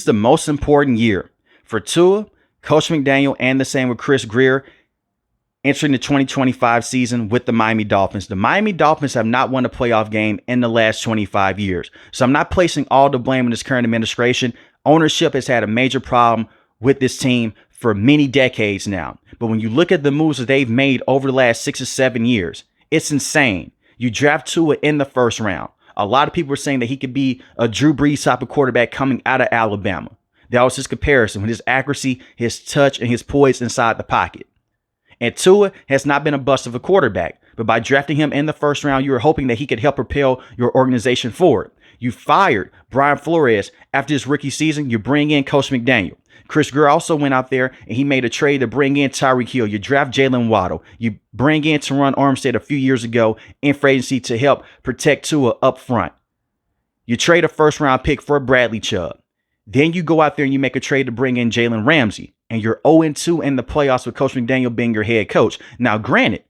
the most important year for Tua, Coach McDaniel, and the same with Chris Grier entering the 2025 season with the Miami Dolphins. The Miami Dolphins have not won a playoff game in the last 25 years. So I'm not placing all the blame on this current administration. Ownership has had a major problem with this team for many decades now. But when you look at the moves that they've made over the last 6 or 7 years, it's insane. You draft Tua in the first round. A lot of people are saying that he could be a Drew Brees type of quarterback coming out of Alabama. That was his comparison with his accuracy, his touch, and his poise inside the pocket. And Tua has not been a bust of a quarterback, but by drafting him in the first round, you were hoping that he could help propel your organization forward. You fired Brian Flores after his rookie season. You bring in Coach McDaniel. Chris Grier also went out there and he made a trade to bring in Tyreek Hill. You draft Jalen Waddle. You bring in Teron Armstead a few years ago in free agency to help protect Tua up front. You trade a first round pick for Bradley Chubb. Then you go out there and you make a trade to bring in Jalen Ramsey. And you're 0-2 in the playoffs with Coach McDaniel being your head coach. Now, granted,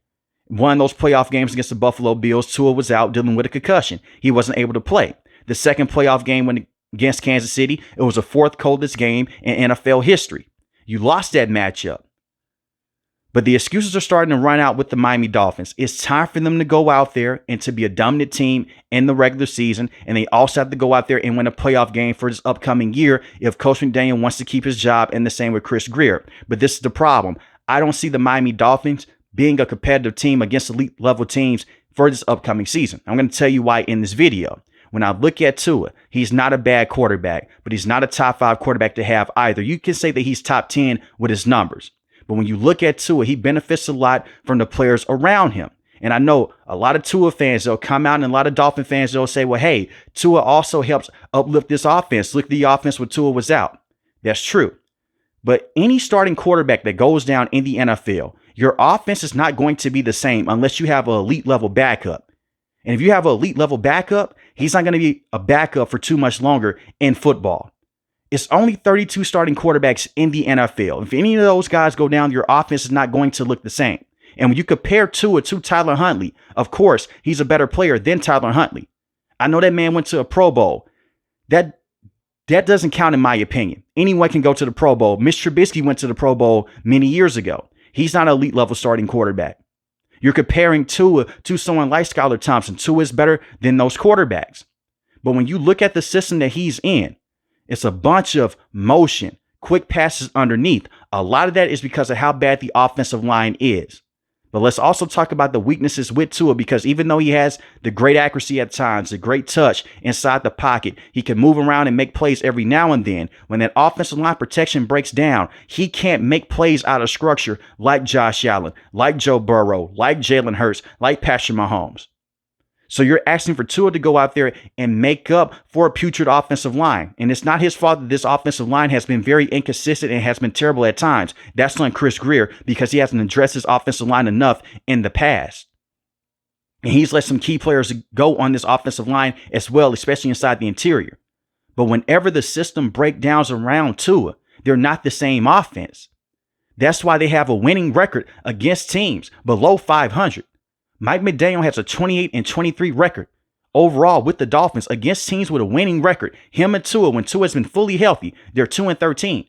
one of those playoff games against the Buffalo Bills, Tua was out dealing with a concussion. He wasn't able to play. The second playoff game against Kansas City, it was the fourth coldest game in NFL history. You lost that matchup. But the excuses are starting to run out with the Miami Dolphins. It's time for them to go out there and to be a dominant team in the regular season. And they also have to go out there and win a playoff game for this upcoming year if Coach McDaniel wants to keep his job, and the same with Chris Grier. But this is the problem. I don't see the Miami Dolphins being a competitive team against elite level teams for this upcoming season. I'm going to tell you why in this video. When I look at Tua, he's not a bad quarterback, but he's not a top 5 quarterback to have either. You can say that he's top 10 with his numbers. But when you look at Tua, he benefits a lot from the players around him. And I know a lot of Tua fans, they'll come out, and a lot of Dolphin fans, they'll say, well, hey, Tua also helps uplift this offense. Look at the offense when Tua was out. That's true. But any starting quarterback that goes down in the NFL, your offense is not going to be the same unless you have an elite level backup. And if you have an elite level backup, he's not going to be a backup for too much longer in football. It's only 32 starting quarterbacks in the NFL. If any of those guys go down, your offense is not going to look the same. And when you compare Tua to Tyler Huntley, of course, he's a better player than Tyler Huntley. I know that man went to a Pro Bowl. That doesn't count in my opinion. Anyone can go to the Pro Bowl. Mitch Trubisky went to the Pro Bowl many years ago. He's not an elite level starting quarterback. You're comparing Tua to someone like Skylar Thompson. Tua is better than those quarterbacks. But when you look at the system that he's in, it's a bunch of motion, quick passes underneath. A lot of that is because of how bad the offensive line is. But let's also talk about the weaknesses with Tua, because even though he has the great accuracy at times, the great touch inside the pocket, he can move around and make plays every now and then. When that offensive line protection breaks down, he can't make plays out of structure like Josh Allen, like Joe Burrow, like Jalen Hurts, like Patrick Mahomes. So you're asking for Tua to go out there and make up for a putrid offensive line. And it's not his fault that this offensive line has been very inconsistent and has been terrible at times. That's on Chris Grier because he hasn't addressed his offensive line enough in the past. And he's let some key players go on this offensive line as well, especially inside the interior. But whenever the system breakdowns around Tua, they're not the same offense. That's why they have a winning record against teams below 500. Mike McDaniel has a 28-23 record overall with the Dolphins against teams with a winning record. Him and Tua, when Tua has been fully healthy, they're 2-13.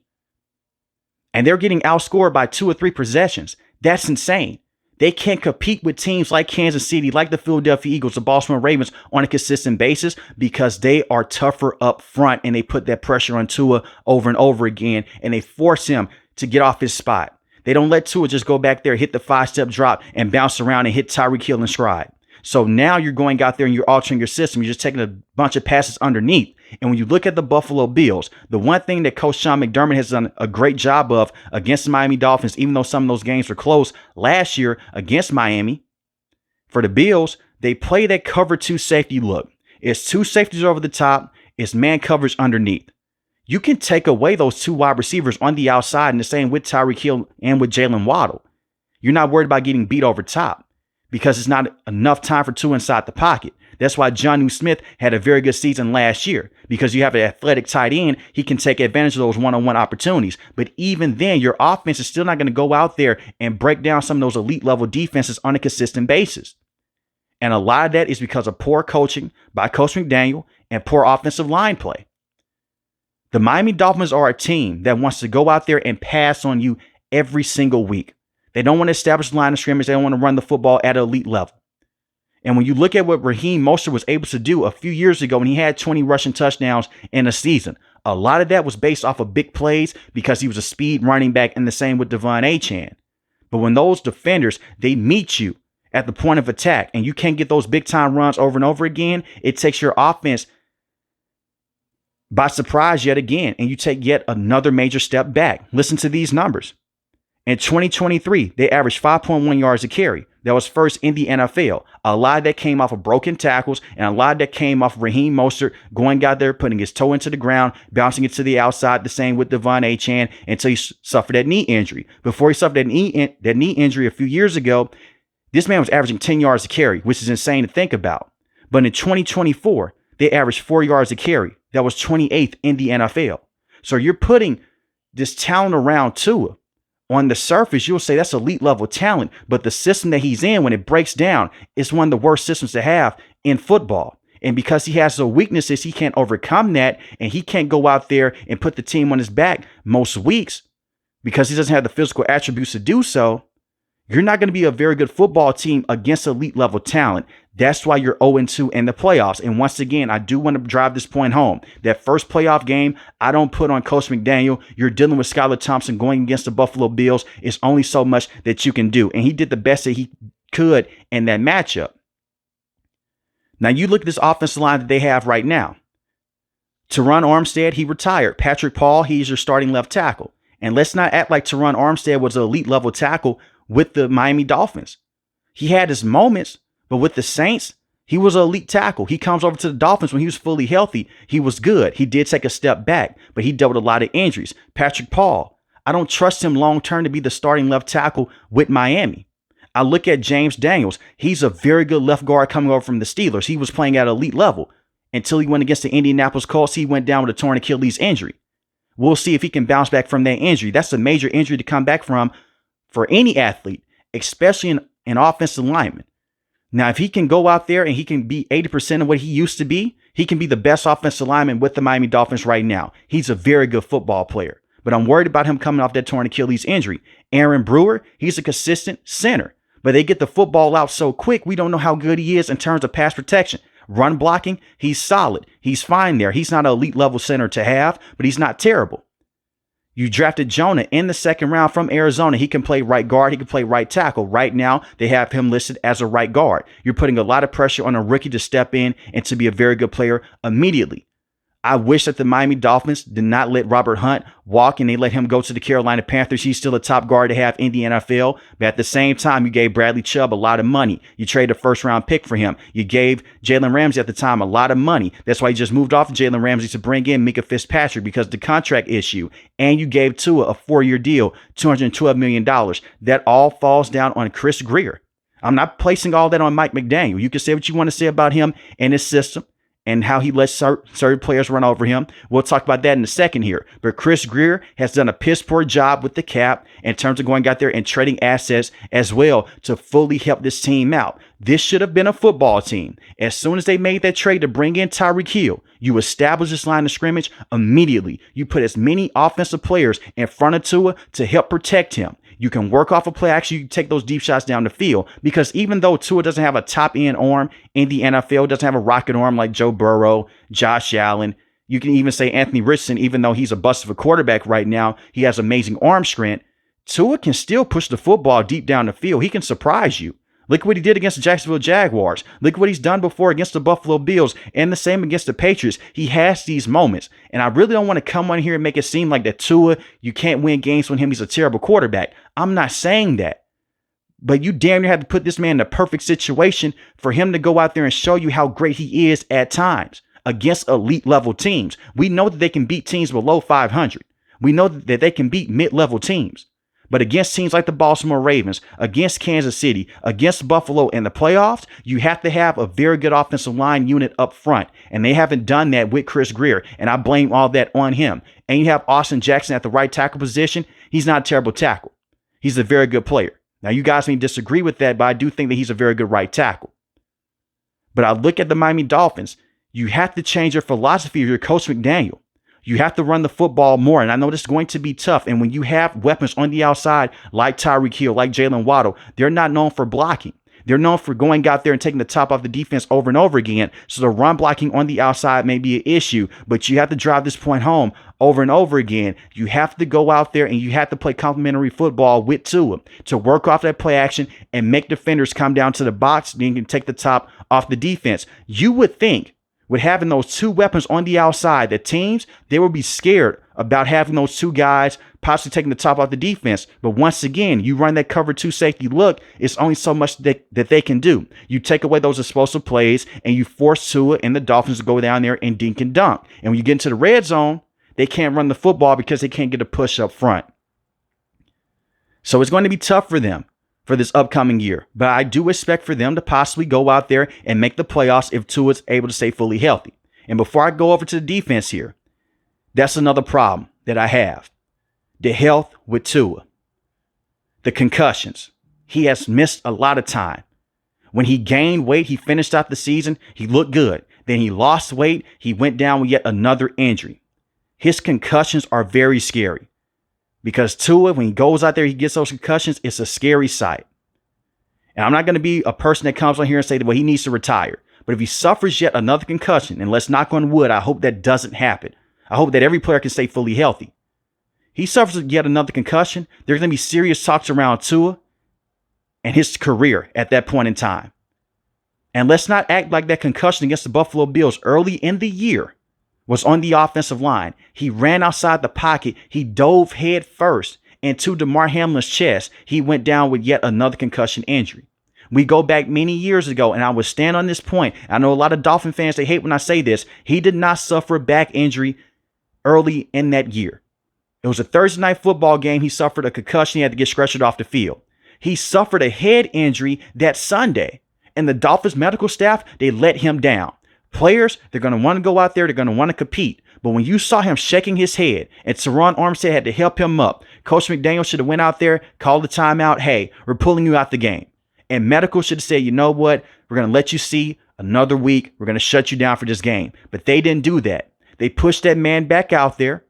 And they're getting outscored by 2 or 3 possessions. That's insane. They can't compete with teams like Kansas City, like the Philadelphia Eagles, the Baltimore Ravens on a consistent basis because they are tougher up front and they put that pressure on Tua over and over again and they force him to get off his spot. They don't let Tua just go back there, hit the 5-step drop and bounce around and hit Tyreek Hill in stride. So now you're going out there and you're altering your system. You're just taking a bunch of passes underneath. And when you look at the Buffalo Bills, the one thing that Coach Sean McDermott has done a great job of against the Miami Dolphins, even though some of those games were close last year against Miami, for the Bills, they play that cover 2 safety look. It's 2 safeties over the top. It's man coverage underneath. You can take away those 2 wide receivers on the outside, and the same with Tyreek Hill and with Jalen Waddle. You're not worried about getting beat over top because it's not enough time for Tua inside the pocket. That's why Jonnu Smith had a very good season last year, because you have an athletic tight end. He can take advantage of those one-on-one opportunities. But even then, your offense is still not going to go out there and break down some of those elite level defenses on a consistent basis. And a lot of that is because of poor coaching by Coach McDaniel and poor offensive line play. The Miami Dolphins are a team that wants to go out there and pass on you every single week. They don't want to establish the line of scrimmage. They don't want to run the football at an elite level. And when you look at what Raheem Mostert was able to do a few years ago when he had 20 rushing touchdowns in a season, a lot of that was based off of big plays because he was a speed running back, and the same with Devon Achane. But when those defenders, they meet you at the point of attack and you can't get those big time runs over and over again, it takes your offense by surprise yet again, and you take yet another major step back. Listen to these numbers. In 2023, they averaged 5.1 yards a carry. That was first in the NFL. A lot of that came off of broken tackles, and a lot of that came off of Raheem Mostert going out there, putting his toe into the ground, bouncing it to the outside. The same with Devon Achane until he suffered that knee injury. Before he suffered that knee injury a few years ago, this man was averaging 10 yards a carry, which is insane to think about. But in 2024, they averaged 4 yards a carry. That was 28th in the NFL. So you're putting this talent around Tua. On the surface, you'll say that's elite level talent, but the system that he's in, when it breaks down, is one of the worst systems to have in football. And because he has some weaknesses, he can't overcome that, and he can't go out there and put the team on his back most weeks because he doesn't have the physical attributes to do so. You're not going to be a very good football team against elite level talent. That's why you're 0-2 in the playoffs. And once again, I do want to drive this point home. That first playoff game, I don't put on Coach McDaniel. You're dealing with Skylar Thompson going against the Buffalo Bills. It's only so much that you can do. And he did the best that he could in that matchup. Now you look at this offensive line that they have right now. Teron Armstead, he retired. Patrick Paul, he's your starting left tackle. And let's not act like Teron Armstead was an elite level tackle with the Miami Dolphins. He had his moments, but with the Saints, he was an elite tackle. He comes over to the Dolphins when he was fully healthy. He was good. He did take a step back, but he dealt with a lot of injuries. Patrick Paul, I don't trust him long-term to be the starting left tackle with Miami. I look at James Daniels. He's a very good left guard coming over from the Steelers. He was playing at elite level until he went against the Indianapolis Colts. He went down with a torn Achilles injury. We'll see if he can bounce back from that injury. That's a major injury to come back from for any athlete, especially an offensive lineman. Now, if he can go out there and he can be 80% of what he used to be, he can be the best offensive lineman with the Miami Dolphins right now. He's a very good football player, but I'm worried about him coming off that torn Achilles injury. Aaron Brewer, he's a consistent center, but they get the football out so quick, we don't know how good he is in terms of pass protection. Run blocking, he's solid. He's fine there. He's not an elite level center to have, but he's not terrible. You drafted Jonah in the second round from Arizona. He can play right guard. He can play right tackle. Right now, they have him listed as a right guard. You're putting a lot of pressure on a rookie to step in and to be a very good player immediately. I wish that the Miami Dolphins did not let Robert Hunt walk and they let him go to the Carolina Panthers. He's still a top guard to have in the NFL. But at the same time, you gave Bradley Chubb a lot of money. You traded a first-round pick for him. You gave Jalen Ramsey at the time a lot of money. That's why you just moved off of Jalen Ramsey to bring in Micah Fitzpatrick because of the contract issue. And you gave Tua a 4-year deal, $212 million. That all falls down on Chris Grier. I'm not placing all that on Mike McDaniel. You can say what you want to say about him and his system and how he lets certain players run over him. We'll talk about that in a second here. But Chris Grier has done a piss poor job with the cap in terms of going out there and trading assets as well to fully help this team out. This should have been a football team. As soon as they made that trade to bring in Tyreek Hill, you establish this line of scrimmage immediately. You put as many offensive players in front of Tua to help protect him. You can work off a play action. You can take those deep shots down the field because even though Tua doesn't have a top end arm in the NFL, doesn't have a rocket arm like Joe Burrow, Josh Allen, you can even say Anthony Richardson, even though he's a bust of a quarterback right now, he has amazing arm strength. Tua can still push the football deep down the field. He can surprise you. Look what he did against the Jacksonville Jaguars. Look what he's done before against the Buffalo Bills and the same against the Patriots. He has these moments. And I really don't want to come on here and make it seem like that Tua, you can't win games with him. He's a terrible quarterback. I'm not saying that. But you damn near have to put this man in a perfect situation for him to go out there and show you how great he is at times against elite level teams. We know that they can beat teams below 500. We know that they can beat mid-level teams. But against teams like the Baltimore Ravens, against Kansas City, against Buffalo in the playoffs, you have to have a very good offensive line unit up front. And they haven't done that with Chris Grier. And I blame all that on him. And you have Austin Jackson at the right tackle position. He's not a terrible tackle. He's a very good player. Now, you guys may disagree with that, but I do think that he's a very good right tackle. But I look at the Miami Dolphins. You have to change your philosophy of your Coach McDaniel. You have to run the football more. And I know this is going to be tough. And when you have weapons on the outside like Tyreek Hill, like Jalen Waddle, they're not known for blocking. They're known for going out there and taking the top off the defense over and over again. So the run blocking on the outside may be an issue, but you have to drive this point home over and over again. You have to go out there and you have to play complementary football with Tua to work off that play action and make defenders come down to the box. Then you can take the top off the defense. You would think with having those two weapons on the outside, the teams, they would be scared about having those two guys possibly taking the top off the defense. But once again, you run that cover two safety look, it's only so much that they can do. You take away those explosive plays and you force Tua and the Dolphins to go down there and dink and dunk. And when you get into the red zone, they can't run the football because they can't get a push up front. So it's going to be tough for them for this upcoming year. But I do expect for them to possibly go out there and make the playoffs if Tua is able to stay fully healthy. And before I go over to the defense here, that's another problem that I have. The health with Tua. The concussions. He has missed a lot of time. When he gained weight, he finished out the season, he looked good. Then he lost weight, he went down with yet another injury. His concussions are very scary. Because Tua, when he goes out there, he gets those concussions, it's a scary sight. And I'm not going to be a person that comes on here and say that, well, he needs to retire. But if he suffers yet another concussion, and let's knock on wood, I hope that doesn't happen. I hope that every player can stay fully healthy. He suffers yet another concussion, there's going to be serious talks around Tua and his career at that point in time. And let's not act like that concussion against the Buffalo Bills early in the year was on the offensive line. He ran outside the pocket. He dove head first into DeMar Hamlin's chest. He went down with yet another concussion injury. We go back many years ago, and I would stand on this point. I know a lot of Dolphin fans, they hate when I say this. He did not suffer a back injury early in that year. It was a Thursday night football game. He suffered a concussion. He had to get stretchered off the field. He suffered a head injury that Sunday, and the Dolphins medical staff, they let him down. Players, they're going to want to go out there. They're going to want to compete. But when you saw him shaking his head and Teron Armstead had to help him up, Coach McDaniel should have went out there, called the timeout. Hey, we're pulling you out the game. And medical should have said, you know what? We're going to let you see another week. We're going to shut you down for this game. But they didn't do that. They pushed that man back out there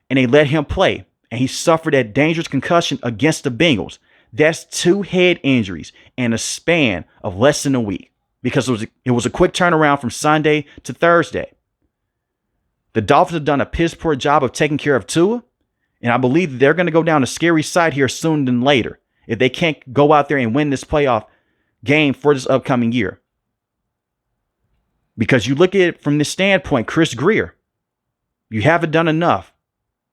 and they let him play. And he suffered that dangerous concussion against the Bengals. That's 2 head injuries in a span of less than a week. Because it was a quick turnaround from Sunday to Thursday. The Dolphins have done a piss poor job of taking care of Tua, and I believe they're going to go down a scary side here sooner than later if they can't go out there and win this playoff game for this upcoming year. Because you look at it from this standpoint, Chris Grier, you haven't done enough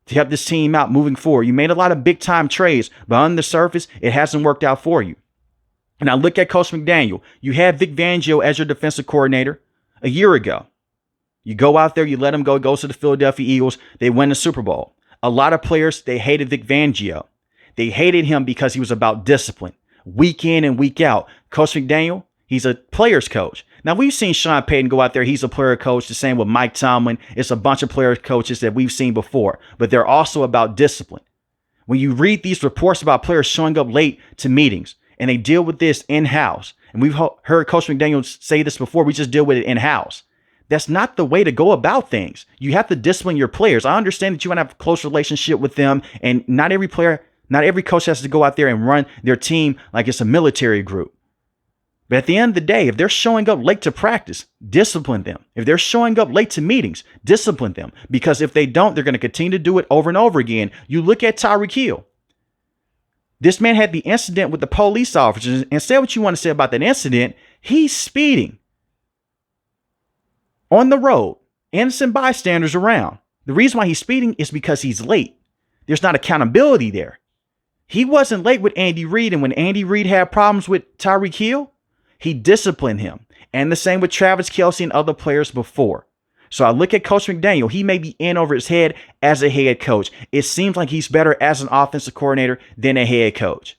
to help this team out moving forward. You made a lot of big time trades, but on the surface, it hasn't worked out for you. And I look at Coach McDaniel. You had Vic Fangio as your defensive coordinator a year ago. You go out there, you let him go. He goes to the Philadelphia Eagles. They win the Super Bowl. A lot of players, they hated Vic Fangio. They hated him because he was about discipline. Week in and week out. Coach McDaniel, he's a player's coach. Now, we've seen Sean Payton go out there. He's a player coach. The same with Mike Tomlin. It's a bunch of player coaches that we've seen before. But they're also about discipline. When you read these reports about players showing up late to meetings, and they deal with this in-house. And we've heard Coach McDaniel say this before. We just deal with it in-house. That's not the way to go about things. You have to discipline your players. I understand that you want to have a close relationship with them. And not every player, not every coach has to go out there and run their team like it's a military group. But at the end of the day, if they're showing up late to practice, discipline them. If they're showing up late to meetings, discipline them. Because if they don't, they're going to continue to do it over and over again. You look at Tyreek Hill. This man had the incident with the police officers, and say what you want to say about that incident. He's speeding on the road, innocent bystanders around. The reason why he's speeding is because he's late. There's not accountability there. He wasn't late with Andy Reid, and when Andy Reid had problems with Tyreek Hill, he disciplined him. And the same with Travis Kelce and other players before. So I look at Coach McDaniel. He may be in over his head as a head coach. It seems like he's better as an offensive coordinator than a head coach.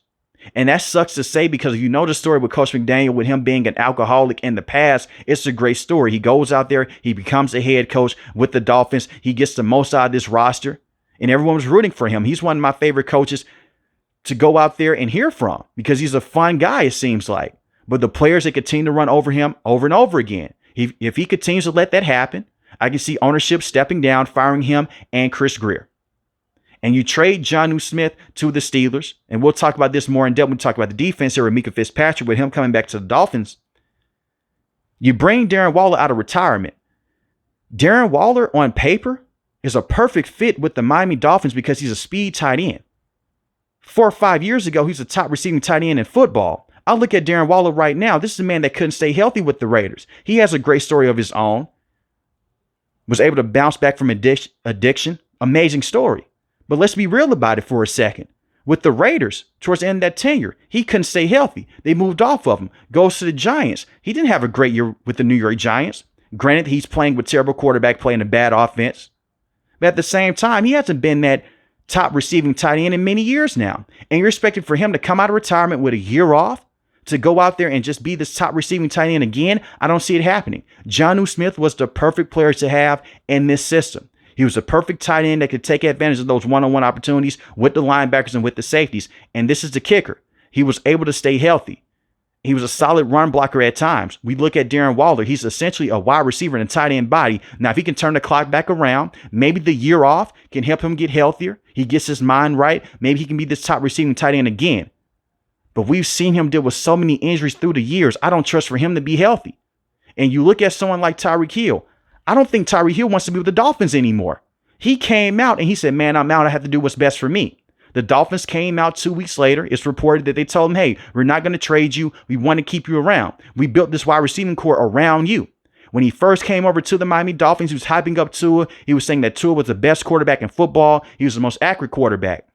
And that sucks to say because if you know the story with Coach McDaniel, with him being an alcoholic in the past, it's a great story. He goes out there, he becomes a head coach with the Dolphins. He gets the most out of this roster, and everyone was rooting for him. He's one of my favorite coaches to go out there and hear from because he's a fun guy, it seems like. But the players that continue to run over him over and over again, if he continues to let that happen, I can see ownership stepping down, firing him and Chris Grier. And you trade Jonnu Smith to the Steelers. And we'll talk about this more in depth when we talk about the defense here with Mika Fitzpatrick, with him coming back to the Dolphins. You bring Darren Waller out of retirement. Darren Waller on paper is a perfect fit with the Miami Dolphins because he's a speed tight end. 4 or 5 years ago, he's a top receiving tight end in football. I look at Darren Waller right now. This is a man that couldn't stay healthy with the Raiders. He has a great story of his own. Was able to bounce back from addiction. Amazing story. But let's be real about it for a second. With the Raiders, towards the end of that tenure, he couldn't stay healthy. They moved off of him. Goes to the Giants. He didn't have a great year with the New York Giants. Granted, he's playing with terrible quarterback play and a bad offense. But at the same time, he hasn't been that top receiving tight end in many years now. And you're expecting for him to come out of retirement with a year off to go out there and just be this top receiving tight end again? I don't see it happening. Jonnu Smith was the perfect player to have in this system. He was a perfect tight end that could take advantage of those one-on-one opportunities with the linebackers and with the safeties. And this is the kicker. He was able to stay healthy. He was a solid run blocker at times. We look at Darren Waller. He's essentially a wide receiver in a tight end body. Now, if he can turn the clock back around, maybe the year off can help him get healthier. He gets his mind right. Maybe he can be this top receiving tight end again. But we've seen him deal with so many injuries through the years. I don't trust for him to be healthy. And you look at someone like Tyreek Hill. I don't think Tyreek Hill wants to be with the Dolphins anymore. He came out and he said, man, I'm out. I have to do what's best for me. The Dolphins came out 2 weeks later. It's reported that they told him, hey, we're not going to trade you. We want to keep you around. We built this wide receiving core around you. When he first came over to the Miami Dolphins, he was hyping up Tua. He was saying that Tua was the best quarterback in football. He was the most accurate quarterback.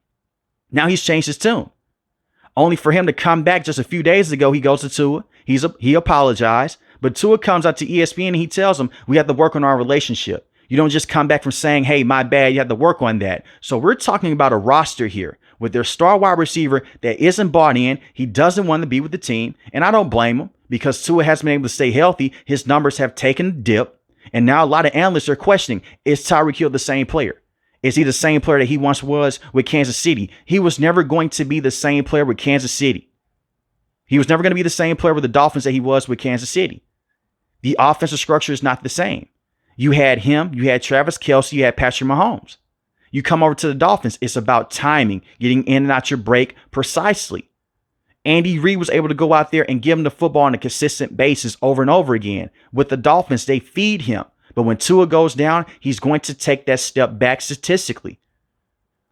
Now he's changed his tune. Only for him to come back just a few days ago, he goes to Tua. He apologized. But Tua comes out to ESPN and he tells him, we have to work on our relationship. You don't just come back from saying, hey, my bad, you have to work on that. So we're talking about a roster here with their star wide receiver that isn't bought in. He doesn't want to be with the team. And I don't blame him because Tua hasn't been able to stay healthy. His numbers have taken a dip. And now a lot of analysts are questioning, is Tyreek Hill the same player? Is he the same player that he once was with Kansas City? He was never going to be the same player with Kansas City. He was never going to be the same player with the Dolphins that he was with Kansas City. The offensive structure is not the same. You had him, you had Travis Kelce, you had Patrick Mahomes. You come over to the Dolphins, it's about timing, getting in and out your break precisely. Andy Reid was able to go out there and give him the football on a consistent basis over and over again. With the Dolphins, they feed him. But when Tua goes down, he's going to take that step back statistically,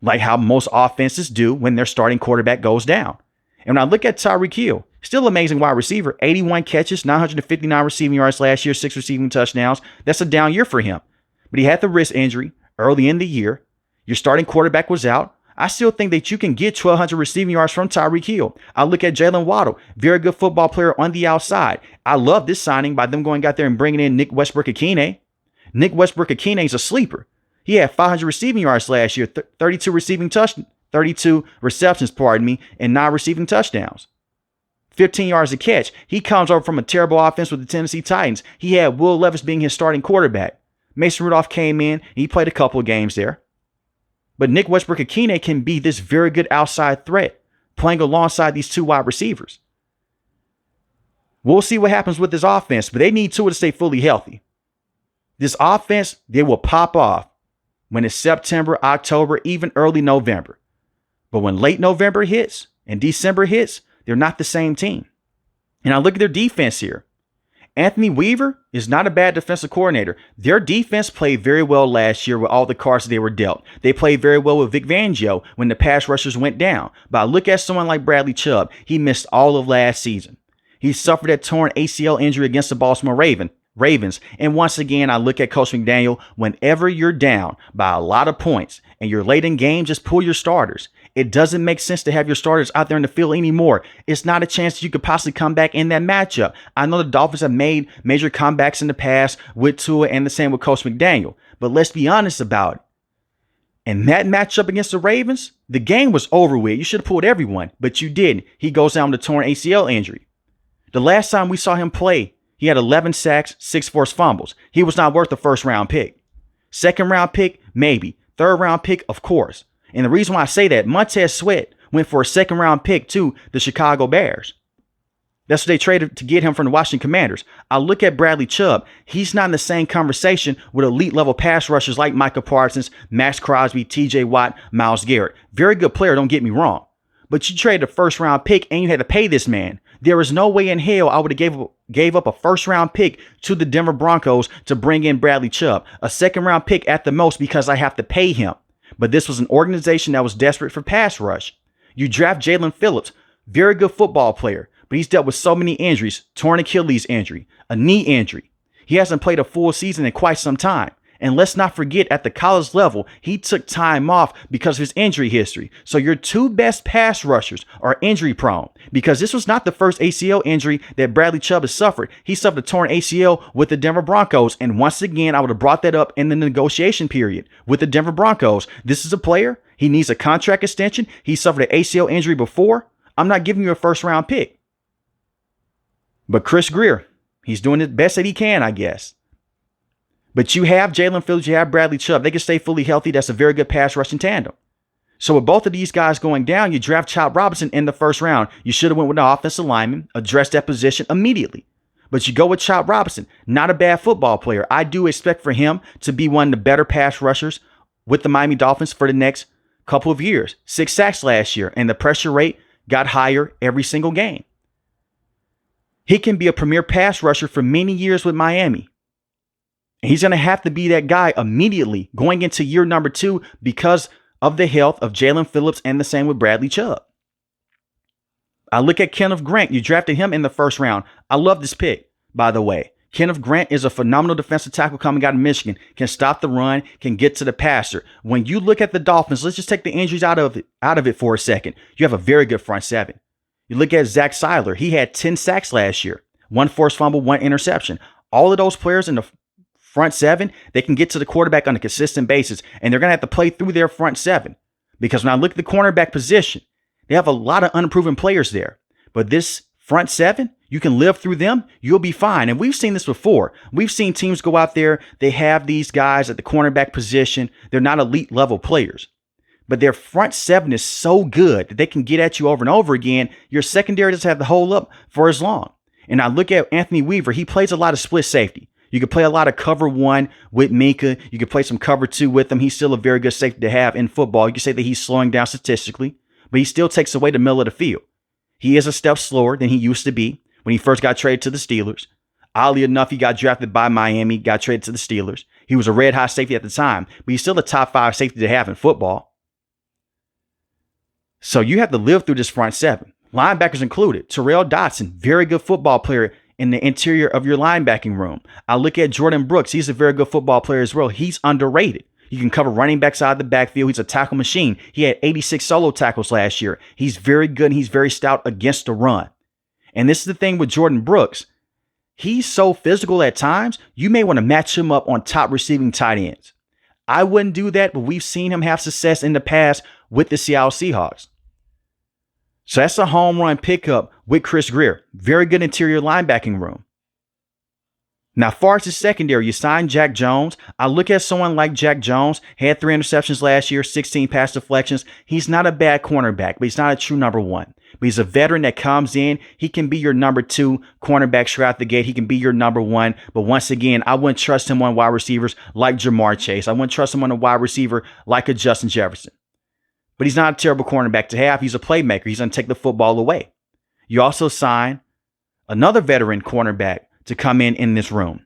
like how most offenses do when their starting quarterback goes down. And when I look at Tyreek Hill, still amazing wide receiver, 81 catches, 959 receiving yards last year, 6 receiving touchdowns. That's a down year for him. But he had the wrist injury early in the year. Your starting quarterback was out. I still think that you can get 1,200 receiving yards from Tyreek Hill. I look at Jalen Waddle, very good football player on the outside. I love this signing by them going out there and bringing in Nick Westbrook-Ikhine. Nick Westbrook-Ikhine is a sleeper. He had 500 receiving yards last year, 32 receptions, and 9 receiving touchdowns. 15 yards a catch. He comes over from a terrible offense with the Tennessee Titans. He had Will Levis being his starting quarterback. Mason Rudolph came in. And he played a couple of games there. But Nick Westbrook-Ikhine can be this very good outside threat, playing alongside these two wide receivers. We'll see what happens with this offense, but they need Tua to stay fully healthy. This offense, they will pop off when it's September, October, even early November. But when late November hits and December hits, they're not the same team. And I look at their defense here. Anthony Weaver is not a bad defensive coordinator. Their defense played very well last year with all the cards they were dealt. They played very well with Vic Fangio when the pass rushers went down. But I look at someone like Bradley Chubb. He missed all of last season. He suffered a torn ACL injury against the Baltimore Ravens. And once again, I look at Coach McDaniel. Whenever you're down by a lot of points and you're late in game, just pull your starters. It doesn't make sense to have your starters out there in the field anymore. It's not a chance that you could possibly come back in that matchup. I know the Dolphins have made major comebacks in the past with Tua and the same with Coach McDaniel. But let's be honest about it. In that matchup against the Ravens, the game was over with. You should have pulled everyone, but you didn't. He goes down with a torn ACL injury. The last time we saw him play, he had 11 sacks, 6 forced fumbles. He was not worth a first-round pick. Second-round pick, maybe. Third-round pick, of course. And the reason why I say that, Montez Sweat went for a second-round pick to the Chicago Bears. That's what they traded to get him from the Washington Commanders. I look at Bradley Chubb. He's not in the same conversation with elite level pass rushers like Micah Parsons, Max Crosby, TJ Watt, Myles Garrett. Very good player, don't get me wrong. But you traded a first round pick and you had to pay this man. There is no way in hell I would have gave up a first round pick to the Denver Broncos to bring in Bradley Chubb. A second round pick at the most because I have to pay him. But this was an organization that was desperate for pass rush. You draft Jalen Phillips, very good football player. But he's dealt with so many injuries, torn Achilles injury, a knee injury. He hasn't played a full season in quite some time. And let's not forget, at the college level, he took time off because of his injury history. So your two best pass rushers are injury prone because this was not the first ACL injury that Bradley Chubb has suffered. He suffered a torn ACL with the Denver Broncos. And once again, I would have brought that up in the negotiation period with the Denver Broncos. This is a player. He needs a contract extension. He suffered an ACL injury before. I'm not giving you a first round pick. But Chris Grier, he's doing the best that he can, I guess. But you have Jalen Phillips, you have Bradley Chubb. They can stay fully healthy. That's a very good pass rushing tandem. So with both of these guys going down, you draft Chop Robinson in the first round. You should have went with an offensive lineman, addressed that position immediately. But you go with Chop Robinson, not a bad football player. I do expect for him to be one of the better pass rushers with the Miami Dolphins for the next couple of years. 6 sacks last year, and the pressure rate got higher every single game. He can be a premier pass rusher for many years with Miami. And he's going to have to be that guy immediately going into year number 2 because of the health of Jalen Phillips and the same with Bradley Chubb. I look at Kenneth Grant. You drafted him in the first round. I love this pick, by the way. Kenneth Grant is a phenomenal defensive tackle coming out of Michigan, can stop the run, can get to the passer. When you look at the Dolphins, let's just take the injuries out of it for a second. You have a very good front seven. You look at Zach Seiler. He had 10 sacks last year, 1 forced fumble, 1 interception. All of those players in the front seven, they can get to the quarterback on a consistent basis, and they're going to have to play through their front seven. Because when I look at the cornerback position, they have a lot of unproven players there. But this front seven, you can live through them, you'll be fine. And we've seen this before. We've seen teams go out there, they have these guys at the cornerback position. They're not elite level players. But their front seven is so good that they can get at you over and over again. Your secondary doesn't have to hold up for as long. And I look at Anthony Weaver. He plays a lot of split safety. You could play a lot of cover 1 with Minka. You could play some cover 2 with him. He's still a very good safety to have in football. You could say that he's slowing down statistically, but he still takes away the middle of the field. He is a step slower than he used to be when he first got traded to the Steelers. Oddly enough, he got drafted by Miami, got traded to the Steelers. He was a red hot safety at the time, but he's still a top 5 safety to have in football. So you have to live through this front seven. Linebackers included. Terrell Dotson, very good football player in the interior of your linebacking room. I look at Jordan Brooks. He's a very good football player as well. He's underrated. You can cover running backs out of the backfield. He's a tackle machine. He had 86 solo tackles last year. He's very good and he's very stout against the run. And this is the thing with Jordan Brooks. He's so physical at times, you may want to match him up on top receiving tight ends. I wouldn't do that, but we've seen him have success in the past with the Seattle Seahawks. So that's a home run pickup with Chris Grier. Very good interior linebacking room. Now, as far as the secondary, you signed Jack Jones. I look at someone like Jack Jones, had 3 interceptions last year, 16 pass deflections. He's not a bad cornerback, but he's not a true number 1. But he's a veteran that comes in. He can be your number 2 cornerback straight out the gate. He can be your number 1. But once again, I wouldn't trust him on wide receivers like Jamar Chase. I wouldn't trust him on a wide receiver like a Justin Jefferson. But he's not a terrible cornerback to have. He's a playmaker. He's going to take the football away. You also sign another veteran cornerback to come in this room.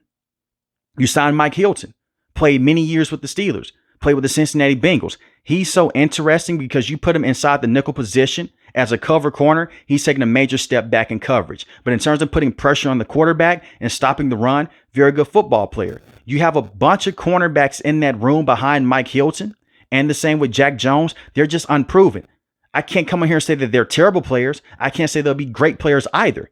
You signed Mike Hilton, played many years with the Steelers, played with the Cincinnati Bengals. He's so interesting because you put him inside the nickel position as a cover corner. He's taking a major step back in coverage. But in terms of putting pressure on the quarterback and stopping the run, very good football player. You have a bunch of cornerbacks in that room behind Mike Hilton. And the same with Jack Jones. They're just unproven. I can't come in here and say that they're terrible players. I can't say they'll be great players either.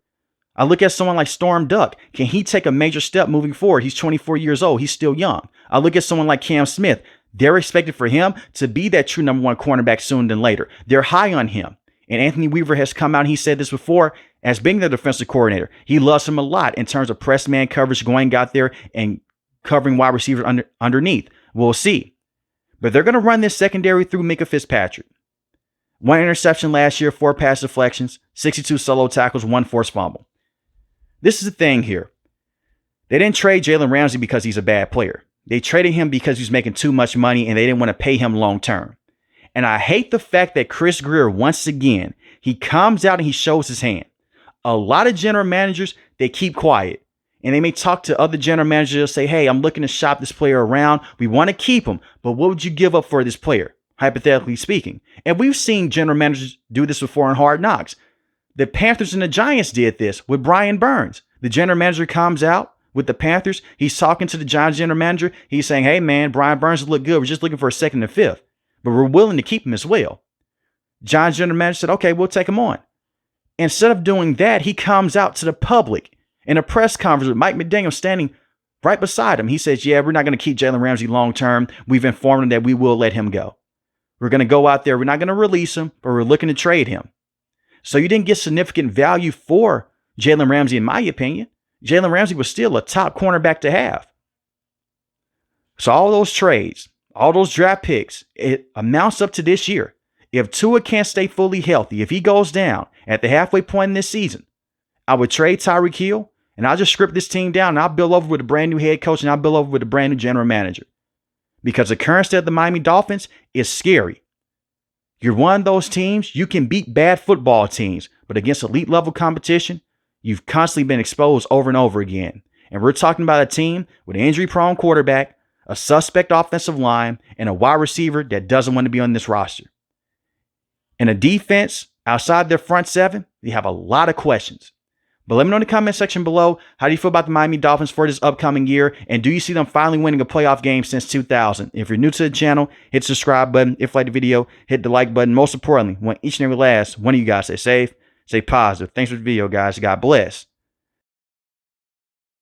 I look at someone like Storm Duck. Can he take a major step moving forward? He's 24 years old. He's still young. I look at someone like Cam Smith. They're expected for him to be that true number 1 cornerback sooner than later. They're high on him. And Anthony Weaver has come out and he said this before as being the defensive coordinator. He loves him a lot in terms of press man coverage, going out there and covering wide receivers underneath. We'll see. But they're going to run this secondary through Minka Fitzpatrick. 1 interception last year, 4 pass deflections, 62 solo tackles, 1 forced fumble. This is the thing here. They didn't trade Jalen Ramsey because he's a bad player. They traded him because he's making too much money and they didn't want to pay him long term. And I hate the fact that Chris Grier, once again, he comes out and he shows his hand. A lot of general managers, they keep quiet. And they may talk to other general managers and say, hey, I'm looking to shop this player around. We want to keep him, but what would you give up for this player, hypothetically speaking? And we've seen general managers do this before in Hard Knocks. The Panthers and the Giants did this with Brian Burns. The general manager comes out with the Panthers. He's talking to the Giants general manager. He's saying, hey, man, Brian Burns look good. We're just looking for a second and fifth, but we're willing to keep him as well. Giants general manager said, okay, we'll take him on. Instead of doing that, he comes out to the public in a press conference with Mike McDaniel standing right beside him. He says, yeah, we're not going to keep Jalen Ramsey long term. We've informed him that we will let him go. We're going to go out there. We're not going to release him, but we're looking to trade him. So you didn't get significant value for Jalen Ramsey, in my opinion. Jalen Ramsey was still a top cornerback to have. So all those trades, all those draft picks, it amounts up to this year. If Tua can't stay fully healthy, if he goes down at the halfway point in this season, I would trade Tyreek Hill and I'll just script this team down and I'll build over with a brand new head coach and I'll build over with a brand new general manager. Because the current state of the Miami Dolphins is scary. You're one of those teams, you can beat bad football teams, but against elite level competition, you've constantly been exposed over and over again. And we're talking about a team with an injury-prone quarterback, a suspect offensive line, and a wide receiver that doesn't want to be on this roster. And a defense outside their front seven, they have a lot of questions. But let me know in the comment section below, how do you feel about the Miami Dolphins for this upcoming year? And do you see them finally winning a playoff game since 2000? If you're new to the channel, hit the subscribe button. If you like the video, hit the like button. Most importantly, want each and every last one of you guys stay safe, stay positive. Thanks for the video, guys. God bless.